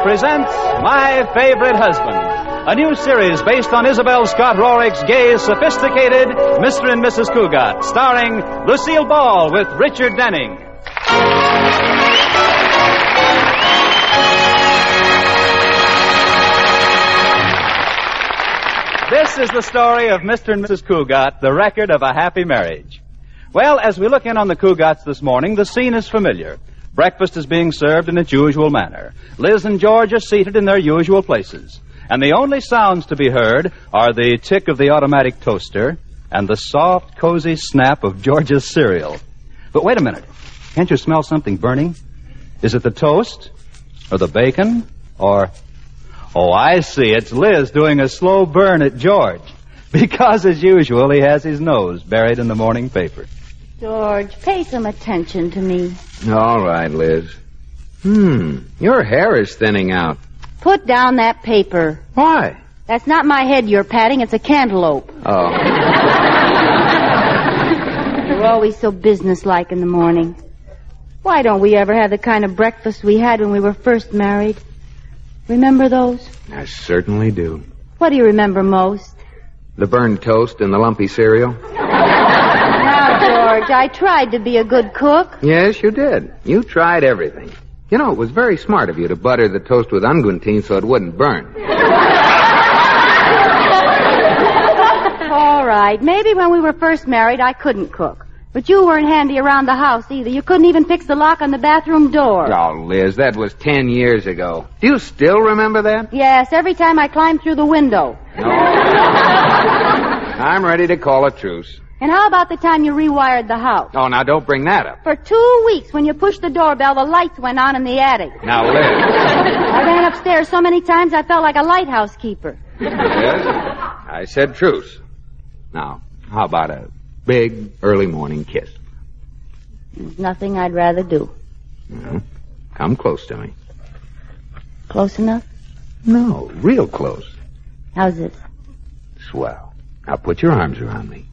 presents My Favorite Husband, a new series based on Isabel Scott Rorick's gay, sophisticated Mr. and Mrs. Cogat, starring Lucille Ball with Richard Denning. This is the story of Mr. and Mrs. Cogat, the record of a happy marriage. Well, as we look in on the Cogats this morning, the scene is familiar. Breakfast is being served in its usual manner. Liz and George are seated in their usual places. And the only sounds to be heard are the tick of the automatic toaster and the soft, cozy snap of George's cereal. But wait a minute. Can't you smell something burning? Is it the toast? Or the bacon? Or... Oh, I see. It's Liz doing a slow burn at George. Because, as usual, he has his nose buried in the morning paper. George, pay some attention to me. All right, Liz. Your hair is thinning out. Put down that paper. Why? That's not my head you're patting, it's a cantaloupe. Oh. You're always so businesslike in the morning. Why don't we ever have the kind of breakfast we had when we were first married? Remember those? I certainly do. What do you remember most? The burned toast and the lumpy cereal. Now, George, I tried to be a good cook. Yes, you did. You tried everything. You know, it was very smart of you to butter the toast with unguentine so it wouldn't burn. All right. Maybe when we were first married, I couldn't cook. But you weren't handy around the house either. You couldn't even fix the lock on the bathroom door. Oh, Liz, that was 10 years ago. Do you still remember that? Yes, every time I climbed through the window. No. I'm ready to call a truce. And how about the time you rewired the house? Oh, now don't bring that up. For 2 weeks, when you pushed the doorbell, the lights went on in the attic. Now, Liz. I ran upstairs so many times I felt like a lighthouse keeper. Yes? I said truce. Now, how about a big early morning kiss? There's nothing I'd rather do. Well, come close to me. Close enough? No, real close. How's this? Swell. Now put your arms around me.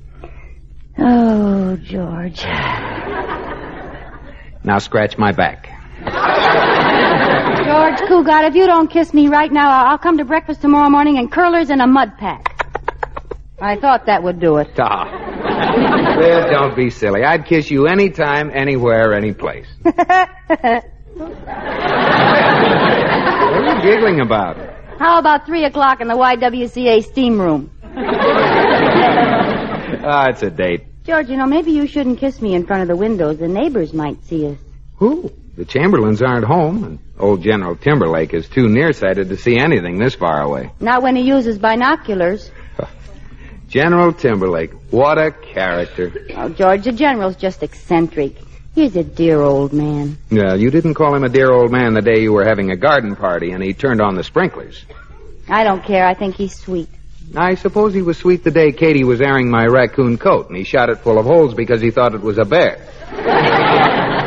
Oh, George. Now scratch my back. George Cogat, if you don't kiss me right now, I'll come to breakfast tomorrow morning in curlers and a mud pack. I thought that would do it. Ah. Liz, don't be silly. I'd kiss you anytime, anywhere, any place. What are you giggling about? How about 3 o'clock in the YWCA steam room? It's a date. George, you know, maybe you shouldn't kiss me in front of the windows. The neighbors might see us. Who? The Chamberlains aren't home, and old General Timberlake is too nearsighted to see anything this far away. Not when he uses binoculars. General Timberlake. What a character. Oh, George, the General's just eccentric. He's a dear old man. Well, you didn't call him a dear old man the day you were having a garden party and he turned on the sprinklers. I don't care. I think he's sweet. I suppose he was sweet the day Katie was airing my raccoon coat and he shot it full of holes because he thought it was a bear.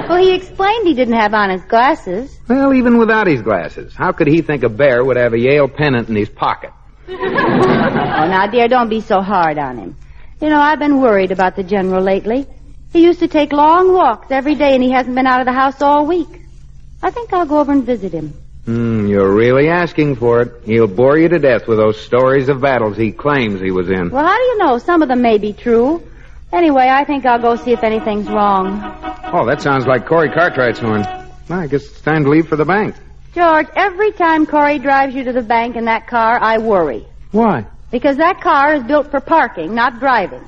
Well, he explained he didn't have on his glasses. Well, even without his glasses, how could he think a bear would have a Yale pennant in his pocket? Oh, now, dear, don't be so hard on him. You know, I've been worried about the General lately. He used to take long walks every day, and he hasn't been out of the house all week. I think I'll go over and visit him. You're really asking for it. He'll bore you to death with those stories of battles he claims he was in. Well, how do you know? Some of them may be true. Anyway, I think I'll go see if anything's wrong. Oh, that sounds like Corey Cartwright's horn. Well, I guess it's time to leave for the bank. George, every time Corey drives you to the bank in that car, I worry. Why? Because that car is built for parking, not driving.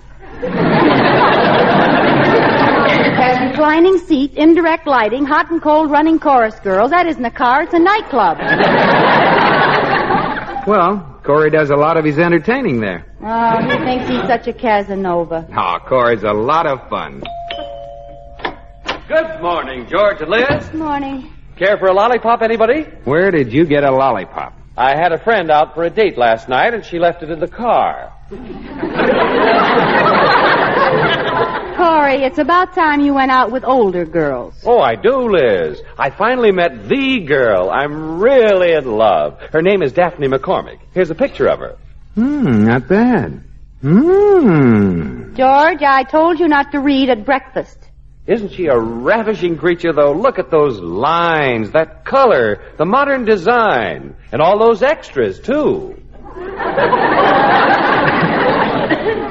It has reclining seats, indirect lighting, hot and cold running chorus girls. That isn't a car, it's a nightclub. Well, Corey does a lot of his entertaining there. Oh, he thinks he's such a Casanova. Oh, Corey's a lot of fun. Good morning, George and Liz. Good morning. Care for a lollipop, anybody? Where did you get a lollipop? I had a friend out for a date last night, and she left it in the car. Corey, it's about time you went out with older girls. Oh, I do, Liz. I finally met the girl. I'm really in love. Her name is Daphne McCormick. Here's a picture of her. Not bad. George, I told you not to read at breakfast. Isn't she a ravishing creature, though? Look at those lines, that color, the modern design, and all those extras, too.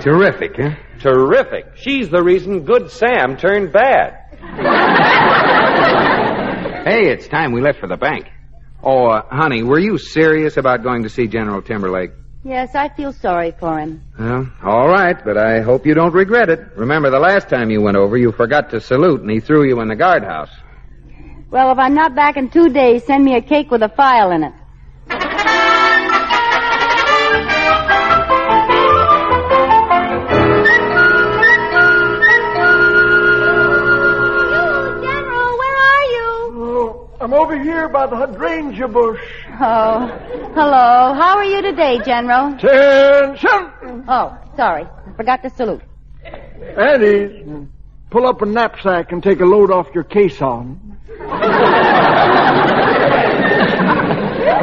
Terrific, huh? Terrific. She's the reason Good Sam turned bad. Hey, it's time we left for the bank. Oh, honey, were you serious about going to see General Timberlake? Yes, I feel sorry for him. Well, all right, but I hope you don't regret it. Remember, the last time you went over, you forgot to salute, and he threw you in the guardhouse. Well, if I'm not back in 2 days, send me a cake with a file in it. I'm over here by the hydrangea bush. Oh, hello. How are you today, General? Attention! Oh, sorry. I forgot to salute. Andy, pull up a knapsack and take a load off your caisson.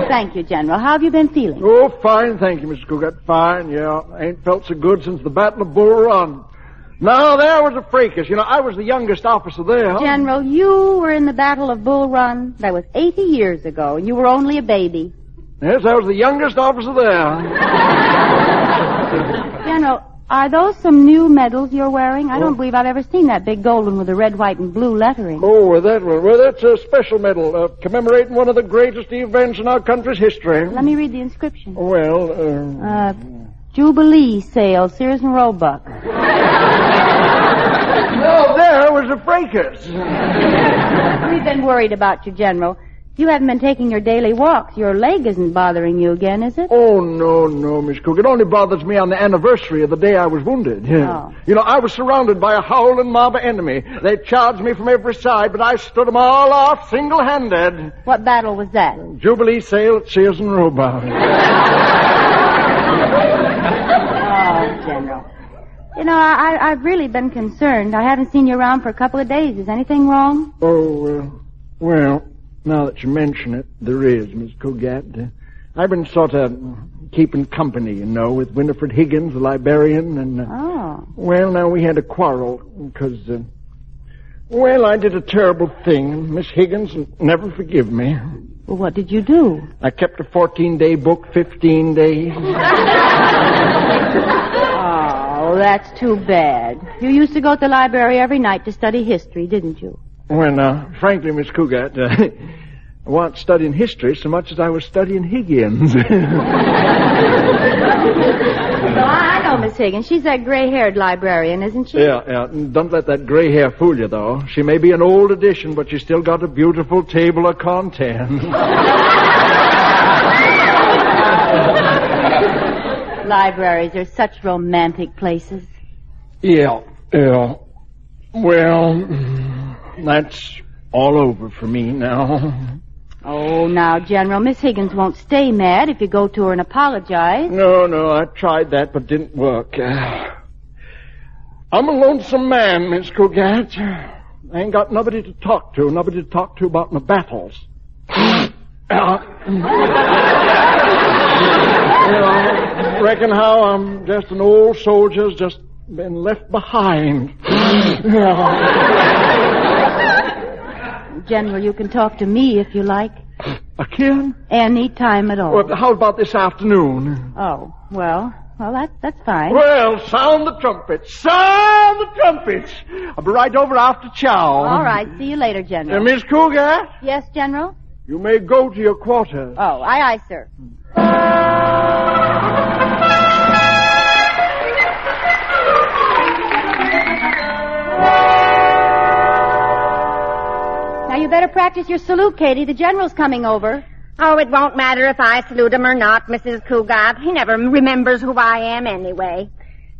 Thank you, General. How have you been feeling? Oh, fine, thank you, Mr. Cogat. Fine, yeah. I ain't felt so good since the Battle of Bull Run. Now, there was a fracas. You know, I was the youngest officer there. General, you were in the Battle of Bull Run. That was 80 years ago, and you were only a baby. Yes, I was the youngest officer there. General, are those some new medals you're wearing? I don't believe I've ever seen that big gold one with the red, white, and blue lettering. Oh, that one. Well, that's a special medal commemorating one of the greatest events in our country's history. Let me read the inscription. Well, Jubilee Sale, Sears and Roebuck. No, there was a fracas. We've been worried about you, General. You haven't been taking your daily walks. Your leg isn't bothering you again, is it? Oh, no, Miss Cook. It only bothers me on the anniversary of the day I was wounded. Oh. You know, I was surrounded by a howling mob of enemy. They charged me from every side, but I stood them all off single-handed. What battle was that? Jubilee Sale at Sears and Roebuck. Oh, General. You know, I've really been concerned. I haven't seen you around for a couple of days. Is anything wrong? Oh, well, now that you mention it, there is, Miss Cogat. I've been sort of keeping company, you know, with Winifred Higgins, the librarian, and... Well, now we had a quarrel, because, I did a terrible thing. Miss Higgins will never forgive me. Well, what did you do? I kept a 14-day book 15 days. Oh, that's too bad. You used to go to the library every night to study history, didn't you? Well, now, frankly, Miss Cogat, I wasn't studying history so much as I was studying Higgins. I know Miss Higgins. She's that gray-haired librarian, isn't she? Yeah. Don't let that gray hair fool you, though. She may be an old edition, but she's still got a beautiful table of contents. Libraries are such romantic places. Yeah. Well, that's all over for me now. Oh, now, General, Miss Higgins won't stay mad if you go to her and apologize. No, I tried that, but didn't work. I'm a lonesome man, Miss Cogat. I ain't got nobody to talk to about my battles. Reckon how I'm just an old soldier's just been left behind. General, you can talk to me if you like. Again? Any time at all. Well, how about this afternoon? Oh, well, that's fine. Well, sound the trumpets. Sound the trumpets. I'll be right over after chow. All right, see you later, General. Miss Cogat? Yes, General? You may go to your quarters. Oh, aye, sir. Now, you better practice your salute, Katie. The General's coming over. Oh, it won't matter if I salute him or not, Mrs. Cogat. He never remembers who I am anyway.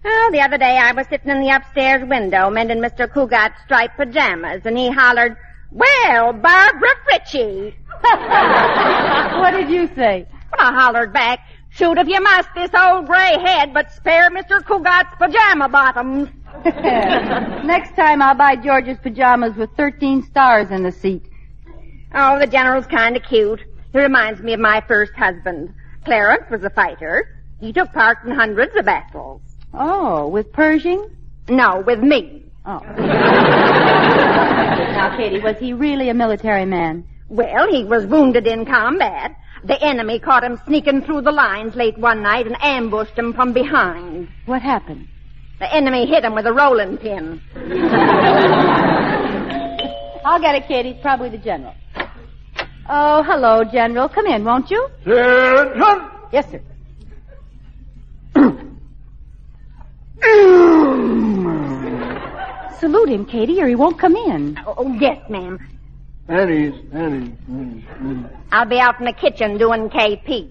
Oh, the other day I was sitting in the upstairs window mending Mr. Cogat's striped pajamas, and he hollered, "Well, Barbara Fritchie." What did you say? I hollered back, "Shoot if you must, this old gray head, but spare Mr. Cogat's pajama bottoms." Next time I'll buy George's pajamas with 13 stars in the seat. Oh, the General's kind of cute. He reminds me of my first husband. Clarence was a fighter. He took part in hundreds of battles. Oh, with Pershing? No, with me. Oh. Now, Katie, was he really a military man? Well, he was wounded in combat. The enemy caught him sneaking through the lines late one night and ambushed him from behind. What happened? The enemy hit him with a rolling pin. I'll get it, Katie. It's probably the general. Oh, hello, General. Come in, won't you? Attention! Yes, sir. Salute him, Katie, or he won't come in. Oh, yes, ma'am. Annie's. I'll be out in the kitchen doing KP.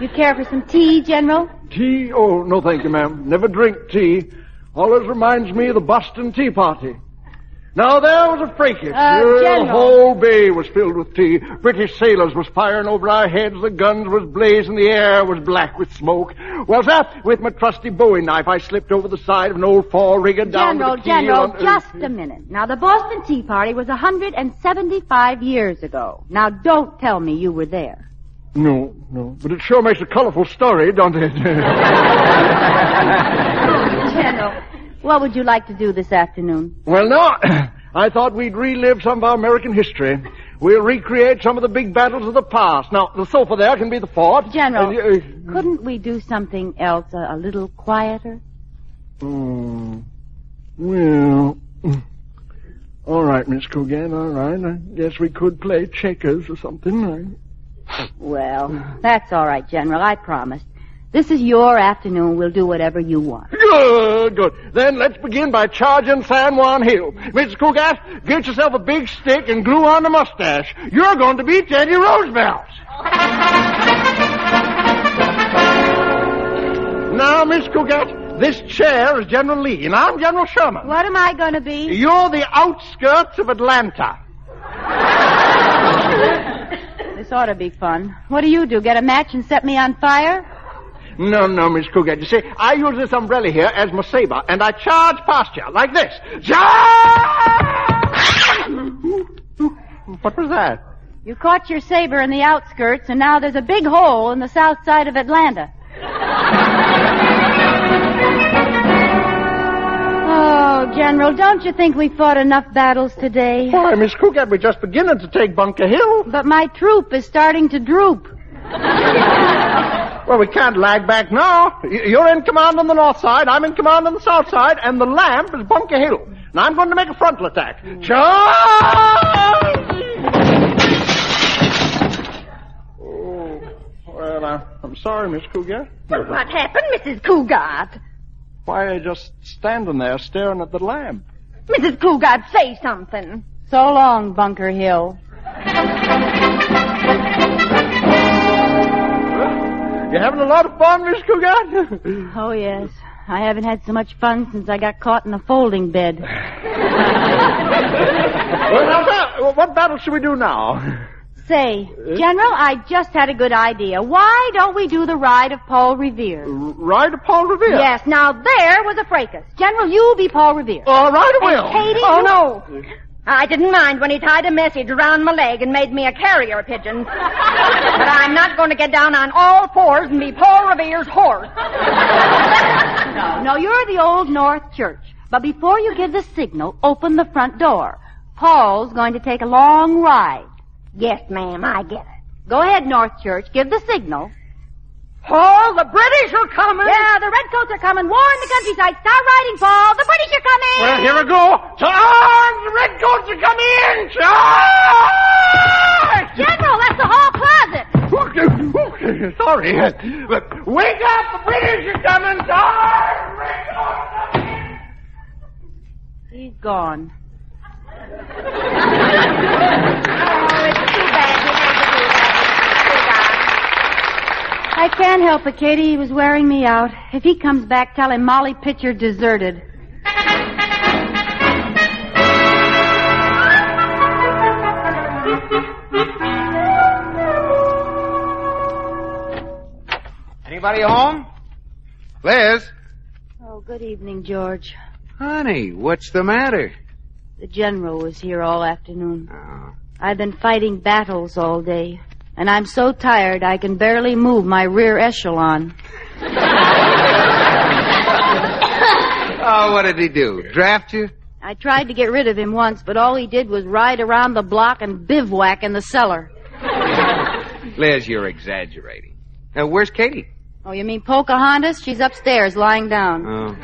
You care for some tea, General? Tea? Oh, no, thank you, ma'am. Never drink tea. Always reminds me of the Boston Tea Party. Now, there was a fracas. The General. whole bay was filled with tea. British sailors was firing over our heads. The guns was blazing. The air was black with smoke. Well, sir, with my trusty Bowie knife, I slipped over the side of an old four-rigger down to the keel. General, just a minute. Now, the Boston Tea Party was 175 years ago. Now, don't tell me you were there. No. But it sure makes a colorful story, don't it? General, what would you like to do this afternoon? Well, no. I thought we'd relive some of our American history. We'll recreate some of the big battles of the past. Now, the sofa there can be the fort. General, couldn't we do something else a little quieter? Well, all right, Miss Cogat, all right. I guess we could play checkers or something. Well, that's all right, General, I promise. This is your afternoon. We'll do whatever you want. Good. Then let's begin by charging San Juan Hill. Miss Cogat, get yourself a big stick and glue on the mustache. You're going to be Teddy Roosevelt. Now, Miss Cogat, this chair is General Lee, and I'm General Sherman. What am I going to be? You're the outskirts of Atlanta. This ought to be fun. What do you do, get a match and set me on fire? No, Miss Cogat. You see, I use this umbrella here as my saber, and I charge past you like this. What was that? You caught your saber in the outskirts, and now there's a big hole in the south side of Atlanta. Oh, General, don't you think we fought enough battles today? Why, Miss Cogat, we're just beginning to take Bunker Hill. But my troop is starting to droop. Well, we can't lag back now. You're in command on the north side, I'm in command on the south side, and the lamp is Bunker Hill. And I'm going to make a frontal attack. Charge! Oh, well, I'm sorry, Miss Cogat. But what happened, Mrs. Cogat? Why, you're just standing there staring at the lamp. Mrs. Cogat, say something. So long, Bunker Hill. You having a lot of fun, Miss Cogat? Oh, yes. I haven't had so much fun since I got caught in a folding bed. Well, now, sir, what battle should we do now? Say, General, I just had a good idea. Why don't we do the ride of Paul Revere? Ride of Paul Revere? Yes, now there was a fracas. General, you be Paul Revere. All right, I will. And Katie, Oh, no. I didn't mind when he tied a message around my leg and made me a carrier pigeon. But I'm not going to get down on all fours and be Paul Revere's horse. No, you're the Old North Church. But before you give the signal, open the front door. Paul's going to take a long ride. Yes, ma'am, I get it. Go ahead, North Church. Give the signal. Paul, the British are coming. Yeah, the redcoats are coming. War in the countryside. Start riding, Paul. The British are coming. Well, here we go. Charge! The redcoats are coming in! Charge! General, that's the hall closet. Okay, sorry. But wake up! The British are coming! Charge! The redcoats are coming! He's gone. I can't help it, Katie. He was wearing me out. If he comes back, tell him Molly Pitcher deserted. Anybody home? Liz? Oh, good evening, George. Honey, what's the matter? The general was here all afternoon. Oh. I've been fighting battles all day, and I'm so tired I can barely move my rear echelon. Oh, what did he do? Draft you? I tried to get rid of him once, but all he did was ride around the block and bivouac in the cellar. Liz, you're exaggerating. Where's Katie? Oh, you mean Pocahontas? She's upstairs, lying down. Oh.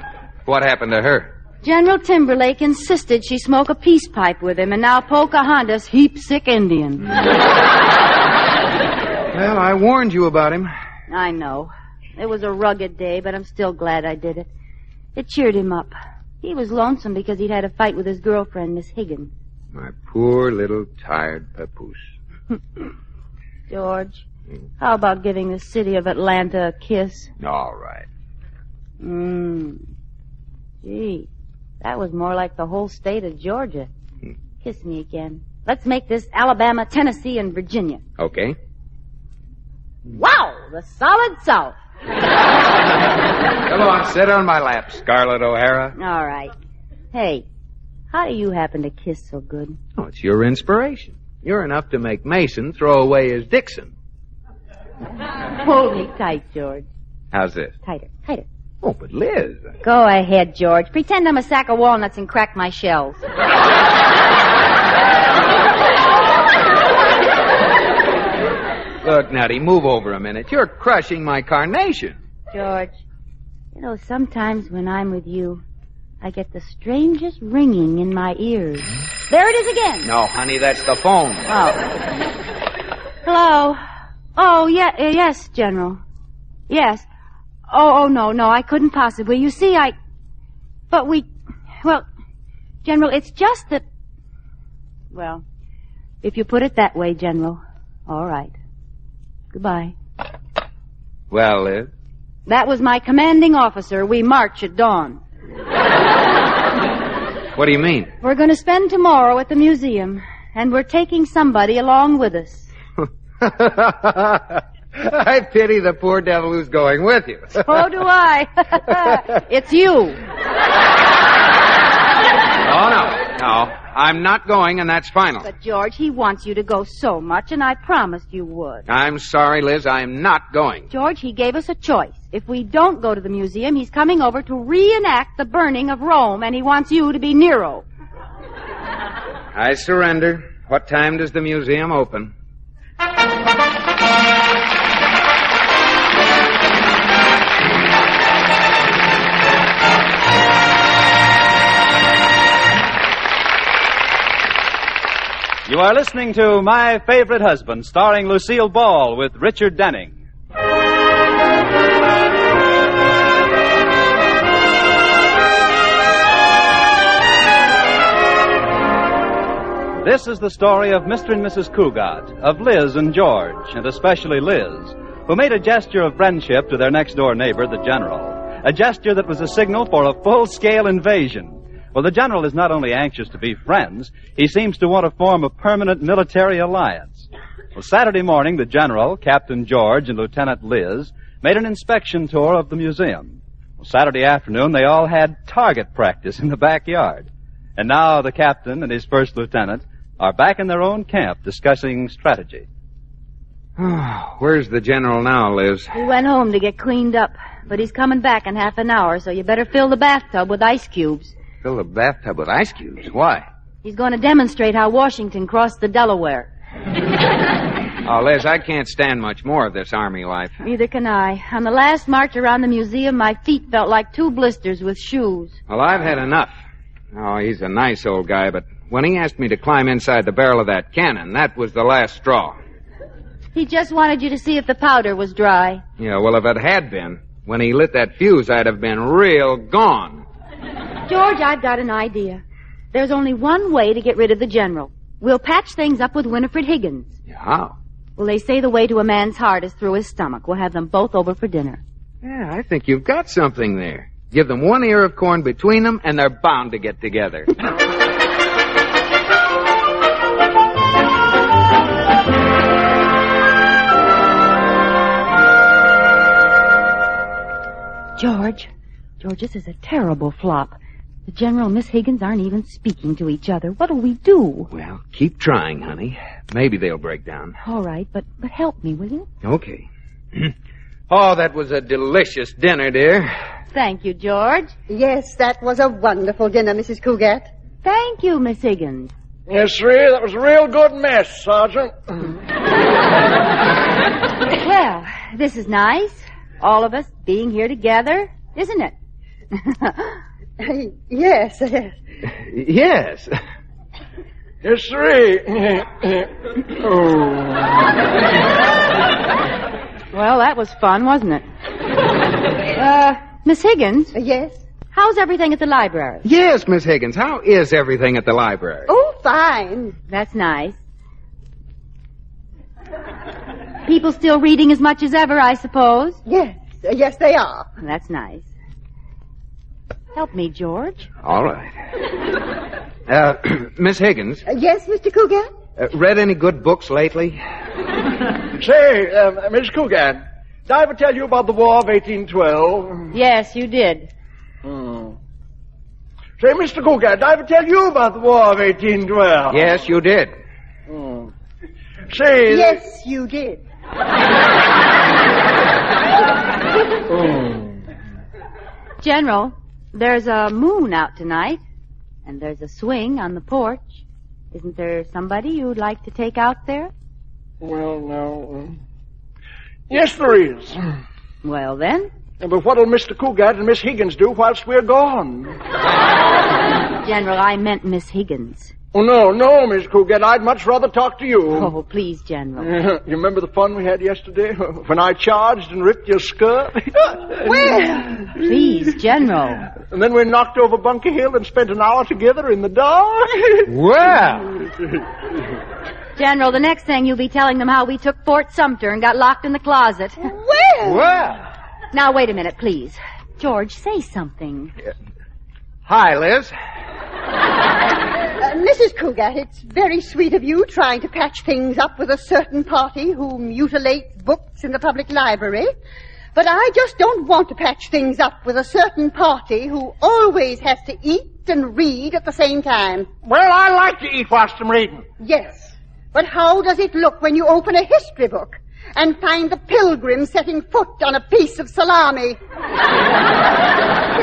What happened to her? General Timberlake insisted she smoke a peace pipe with him, and now Pocahontas heap sick Indian. Well, I warned you about him. I know. It was a rugged day, but I'm still glad I did it. It cheered him up. He was lonesome because he'd had a fight with his girlfriend, Miss Higgins. My poor little tired papoose. George, how about giving the city of Atlanta a kiss? All right. Gee, that was more like the whole state of Georgia. Kiss me again. Let's make this Alabama, Tennessee, and Virginia. Okay. Wow, the solid South. Come on, sit on my lap, Scarlett O'Hara. All right. Hey, how do you happen to kiss so good? Oh, it's your inspiration. You're enough to make Mason throw away his Dixon. Hold me tight, George. How's this? Tighter, tighter. Oh, but Liz. Go ahead, George. Pretend I'm a sack of walnuts and crack my shells. Look, Nutty, move over a minute. You're crushing my carnation. George, you know, sometimes when I'm with you, I get the strangest ringing in my ears. There it is again. No, honey, that's the phone. Oh. Hello. Oh, yes, General. Yes. Oh, no, I couldn't possibly. You see, well, General, it's just that, well, if you put it that way, General, all right. Goodbye. Well, Liz? That was my commanding officer. We march at dawn. What do you mean? We're going to spend tomorrow at the museum, and we're taking somebody along with us. I pity the poor devil who's going with you. So do I. It's you. Oh, no. I'm not going, and that's final. But, George, he wants you to go so much, and I promised you would. I'm sorry, Liz. I'm not going. George, he gave us a choice. If we don't go to the museum, he's coming over to reenact the burning of Rome, and he wants you to be Nero. I surrender. What time does the museum open? You are listening to My Favorite Husband, starring Lucille Ball with Richard Denning. This is the story of Mr. and Mrs. Cogat, of Liz and George, and especially Liz, who made a gesture of friendship to their next-door neighbor, the General, a gesture that was a signal for a full-scale invasion. Well, the General is not only anxious to be friends, he seems to want to form a permanent military alliance. Well, Saturday morning, the General, Captain George, and Lieutenant Liz made an inspection tour of the museum. Well, Saturday afternoon, they all had target practice in the backyard. And now the captain and his first lieutenant are back in their own camp discussing strategy. Where's the General now, Liz? He went home to get cleaned up, but he's coming back in half an hour, so you better fill the bathtub with ice cubes. Fill the bathtub with ice cubes? Why? He's going to demonstrate how Washington crossed the Delaware. Oh, Liz, I can't stand much more of this Army life. Neither can I. On the last march around the museum, my feet felt like 2 blisters with shoes. Well, I've had enough. Oh, he's a nice old guy, but when he asked me to climb inside the barrel of that cannon, that was the last straw. He just wanted you to see if the powder was dry. Yeah, well, if it had been, when he lit that fuse, I'd have been real gone. George, I've got an idea. There's only one way to get rid of the General. We'll patch things up with Winifred Higgins. Yeah, how? Well, they say the way to a man's heart is through his stomach. We'll have them both over for dinner. Yeah, I think you've got something there. Give them 1 ear of corn between them, and they're bound to get together. George, this is a terrible flop. The General and Miss Higgins aren't even speaking to each other. What'll we do? Well, keep trying, honey. Maybe they'll break down. All right, but help me, will you? Okay. Oh, that was a delicious dinner, dear. Thank you, George. Yes, that was a wonderful dinner, Mrs. Cogat. Thank you, Miss Higgins. Yes, sir, that was a real good mess, Sergeant. Well, this is nice. All of us being here together, isn't it? Yes. Yes. Yes, sir. Oh. Well, that was fun, wasn't it? Miss Higgins, Yes? how's everything at the library? Yes, Miss Higgins, how is everything at the library? Oh, fine. That's nice. People still reading as much as ever, I suppose? Yes. Yes, they are. That's nice. Help me, George. All right. Miss Higgins, Yes, Mr. Cogat? read any good books lately? Say, Miss Cogat, did I ever tell you about the War of 1812? Yes, you did. Say, Mr. Cogat, did I ever tell you about the War of 1812? Yes, you did. Say... Yes, you did. General, there's a moon out tonight, and there's a swing on the porch. Isn't there somebody you'd like to take out there? Well, no. Yes, there is. Well, then. But what'll Mr. Cogat and Miss Higgins do whilst we're gone? General, I meant Miss Higgins. Oh, no, Miss Cogat. I'd much rather talk to you. Oh, please, General. You remember the fun we had yesterday when I charged and ripped your skirt? Well, Please, General. And then we knocked over Bunker Hill and spent an hour together in the dark. Well. General, the next thing you'll be telling them how we took Fort Sumter and got locked in the closet. Well. Now, wait a minute, please. George, say something. Hi, Liz. Mrs. Cogat, it's very sweet of you trying to patch things up with a certain party who mutilates books in the public library. But I just don't want to patch things up with a certain party who always has to eat and read at the same time. Well, I like to eat whilst I'm reading. Yes, but how does it look when you open a history book and find the pilgrim setting foot on a piece of salami?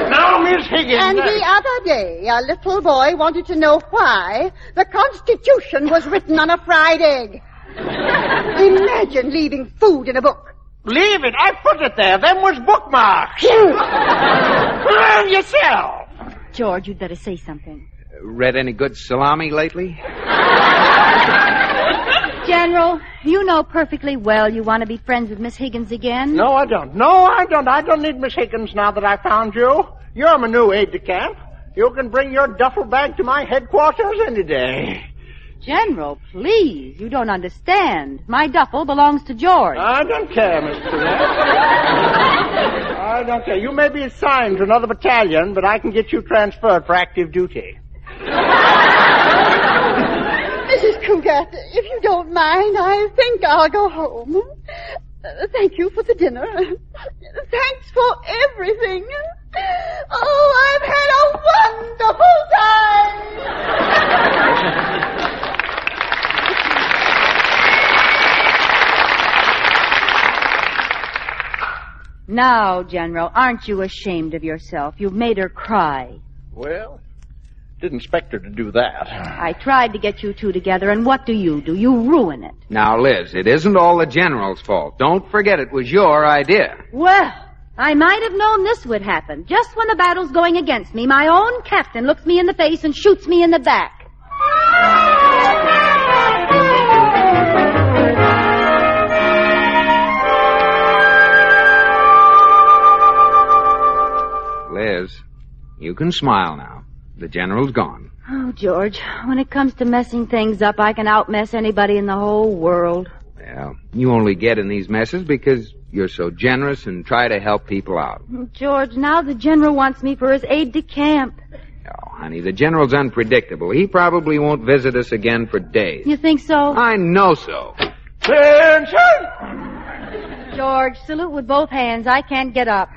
Now, Miss Higgins... And the other day, a little boy wanted to know why the Constitution was written on a fried egg. Imagine leaving food in a book. Leave it. I put it there. Them was bookmarks. Learn yourself. George, you'd better say something. Read any good salami lately? General, you know perfectly well you want to be friends with Miss Higgins again. No, I don't. I don't need Miss Higgins now that I found you. You're my new aide-de-camp. You can bring your duffel bag to my headquarters any day. General, please. You don't understand. My duffel belongs to George. I don't care, Mr. Cogat. I don't care. You may be assigned to another battalion, but I can get you transferred for active duty. Mrs. Cogat, if you don't mind, I think I'll go home. Thank you for the dinner. Thanks for everything. Oh, I've had a wonderful time. Now, General, aren't you ashamed of yourself? You've made her cry. Well, didn't expect her to do that. I tried to get you two together, and what do? You ruin it. Now, Liz, it isn't all the General's fault. Don't forget it was your idea. Well, I might have known this would happen. Just when the battle's going against me, my own captain looks me in the face and shoots me in the back. Liz, you can smile now. The General's gone. Oh, George, when it comes to messing things up, I can outmess anybody in the whole world. Well, you only get in these messes because you're so generous and try to help people out. George, now the General wants me for his aide-de-camp. Oh, honey, the General's unpredictable. He probably won't visit us again for days. You think so? I know so. Attention! George, salute with both hands. I can't get up.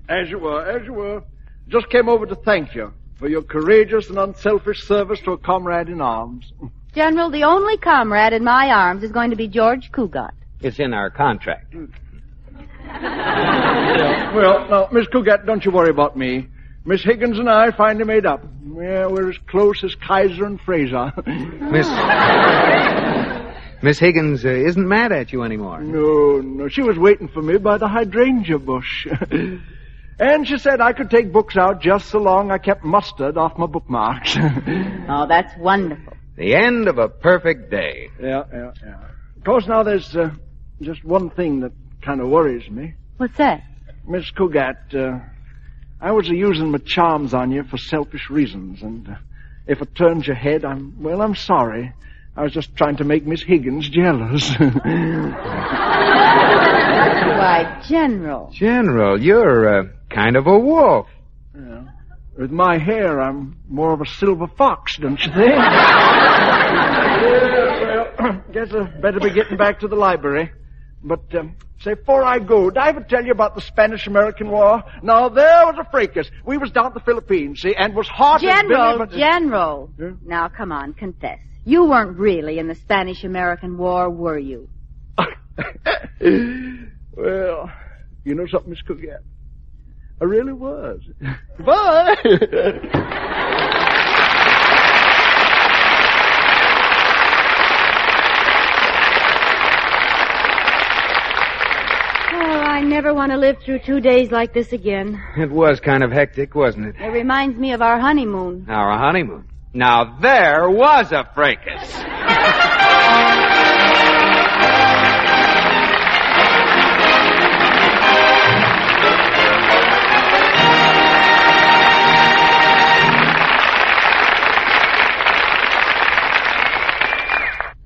As you were. Just came over to thank you for your courageous and unselfish service to a comrade in arms. General, the only comrade in my arms is going to be George Cogat. It's in our contract. Yeah, well, now, Miss Cogat, don't you worry about me. Miss Higgins and I finally made up. Yeah, we're as close as Kaiser and Fraser. Miss Higgins isn't mad at you anymore. No. She was waiting for me by the hydrangea bush. And she said I could take books out just so long I kept mustard off my bookmarks. Oh, that's wonderful. The end of a perfect day. Yeah. Of course, now there's just one thing that kind of worries me. What's that? Miss Cogat, I was using my charms on you for selfish reasons, and if it turns your head, I'm sorry. I was just trying to make Miss Higgins jealous. Why, General. General, you're kind of a wolf. Yeah. With my hair, I'm more of a silver fox, don't you think? Guess I better be getting back to the library. But, say, before I go, did I ever tell you about the Spanish-American War? Now, there was a fracas. We was down at the Philippines, see, and was hot as Billy, but... General. Yeah? Now, come on, confess. You weren't really in the Spanish-American War, were you? Well, you know something, Miss Cogat? I really was. Bye! I never want to live through 2 days like this again. It was kind of hectic, wasn't it? It reminds me of our honeymoon. Our honeymoon. Now, there was a fracas.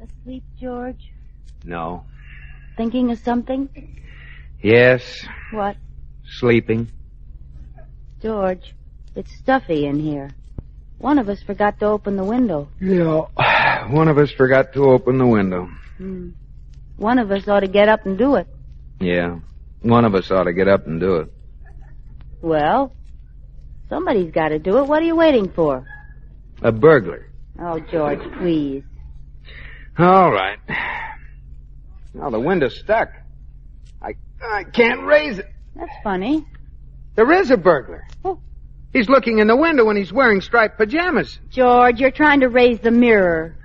Asleep, George? No. Thinking of something? Yes. What? Sleeping. George, it's stuffy in here. One of us forgot to open the window. Yeah. One of us forgot to open the window. One of us ought to get up and do it. Yeah. One of us ought to get up and do it. Well, somebody's got to do it. What are you waiting for? A burglar. Oh, George, please. All right. Now the window's stuck. I can't raise it. That's funny. There is a burglar. Oh. He's looking in the window and he's wearing striped pajamas. George, you're trying to raise the mirror.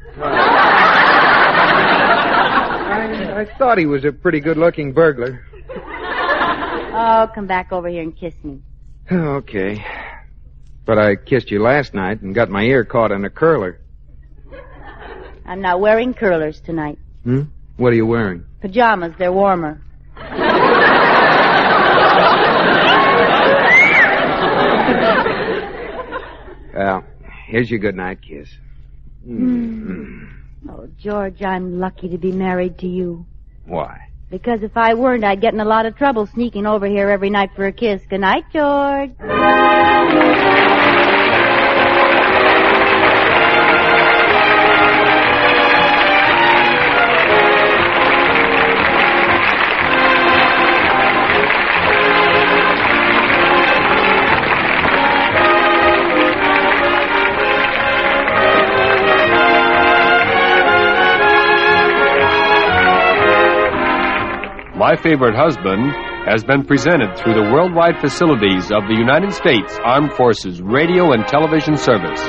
I thought he was a pretty good-looking burglar. Oh, come back over here and kiss me. Okay. But I kissed you last night and got my ear caught in a curler. I'm not wearing curlers tonight. What are you wearing? Pajamas, they're warmer. Well, here's your good night kiss. Oh, George, I'm lucky to be married to you. Why? Because if I weren't, I'd get in a lot of trouble sneaking over here every night for a kiss. Good night, George. My Favorite Husband has been presented through the worldwide facilities of the United States Armed Forces Radio and Television Service.